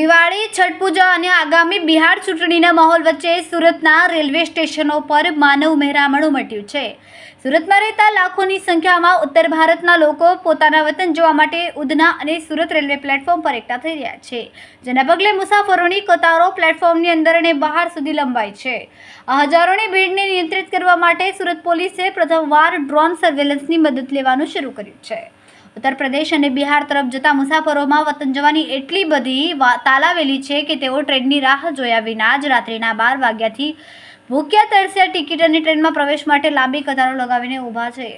દિવાળી, છઠ પૂજા અને આગામી બિહાર ચૂંટણીના માહોલ વચ્ચે સુરતના રેલવે સ્ટેશનો પર માનવ મહેરામણ ઉમટ્યું છે। સુરતમાં રહેતા લાખોની સંખ્યામાં ઉત્તર ભારતના લોકો પોતાના વતન જવા માટે ઉધના અને સુરત રેલવે પ્લેટફોર્મ પર એકઠા થઈ રહ્યા છે, જેના પગલે મુસાફરોની કતારો પ્લેટફોર્મની અંદર અને બહાર સુધી લંબાઈ છે। આ હજારોની ભીડને નિયંત્રિત કરવા માટે સુરત પોલીસે પ્રથમવાર ડ્રોન સર્વેલન્સની મદદ લેવાનું શરૂ કર્યું છે। उत्तर प्रदेश और बिहार तरफ जता मुसाफरों में वतन जवानी एटली बधी तालावेली है कि तेओ ट्रेननी राह जोया विना ज रात्रिना 12 वाग्याथी भूख्या तरस्या टिकिट और ट्रेन में प्रवेश माटे लांबी कतारो लगावीने ऊभा छे।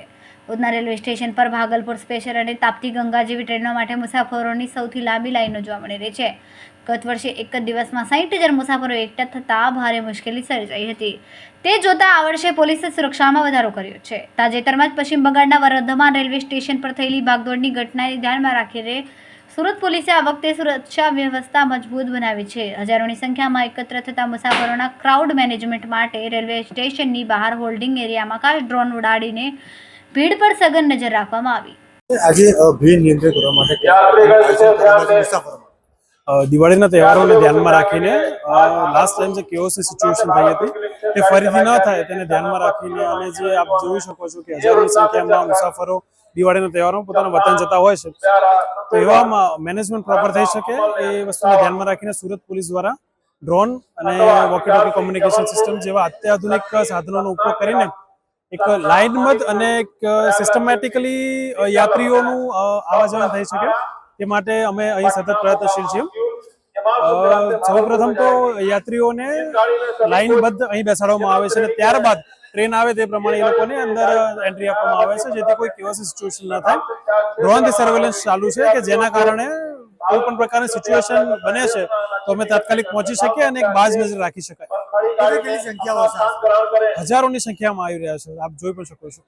उधना रेलवे स्टेशन पर भागलपुर स्पेशल और ताप्ती गंगा जेवी ट्रेनों माटे मुसाफरों सौथी लांबी लाइनों जोवा मळी रही है। गत वर्षे एक ज दिवस में 60,000 मुसाफरो एकठा थता भारे मुश्केली सर्जाई हती। ते जोता आ वर्षे पोलीसे सुरक्षा में वधारो कर्यो छे। ताजेतरमां ज पश्चिम बंगाळना वर्धमान रेलवे स्टेशन पर थयेली भागदौड़नी घटनाने ध्यानमां राखीने सूरत पोलीसे आ वखते सुरक्षा व्यवस्था मजबूत बनावी छे। हजारोनी संख्यामां एकत्र थता मुसाफरोना क्राउड मेनेजमेंट माटे रेलवे स्टेशननी बहार होल्डिंग एरियामां खास ड्रोन उडाડીને भीड़ पर सघन नजर राखवामां आवी। આજે ભીડ નિયંત્રિત કરવા માટે મુસાફરો દિવાળીના તહેવારોને ધ્યાનમાં રાખીને લાસ્ટ ટાઈમ જે કેઓસની સિચ્યુએશન થઈ હતી તે ફરીથી ન થાય તેને ધ્યાનમાં રાખીને અને જે આપ જોઈ શકો છો કે હજારોની સંખ્યામાં મુસાફરો દિવાળીના તહેવારોમાં પોતાના વતન જતા હોય છે, તો એવામાં મેનેજમેન્ટ પ્રોપર થઈ શકે એ વસ્તુને ધ્યાનમાં રાખીને સુરત પોલીસ દ્વારા ડ્રોન અને વોકી ટોકી કોમ્યુનિકેશન સિસ્ટમ જેવા અત્યાધુનિક સાધનોનો ઉપયોગ કરીને એક લાઇનબદ્ધ અને એક સિસ્ટમેટિકલી યાત્રીઓનું આવવા જવાનું થઈ શકે તે માટે અમે અહીં સતત પ્રયત્નશીલ છીએ। સૌપ્રથમ તો યાત્રીઓને લાઇનબદ્ધ અહીં બેસાડવામાં આવે છે અને ત્યારબાદ ટ્રેન આવે તે પ્રમાણે એ લોકોને અંદર એન્ટ્રી આપવામાં આવે છે, જેથી કોઈ કેઓસ સિચ્યુએશન ન થાય। ડ્રોનથી સર્વેલન્સ ચાલુ છે કે જેના કારણે કોઈ પણ પ્રકારની સિચ્યુએશન બને છે તો અમે તાત્કાલિક પહોંચી શકીએ અને એક બાજ નજર રાખી શકાય। હજારોની સંખ્યામાં આવી રહ્યા છે, આપ જોઈ પણ શકો છો।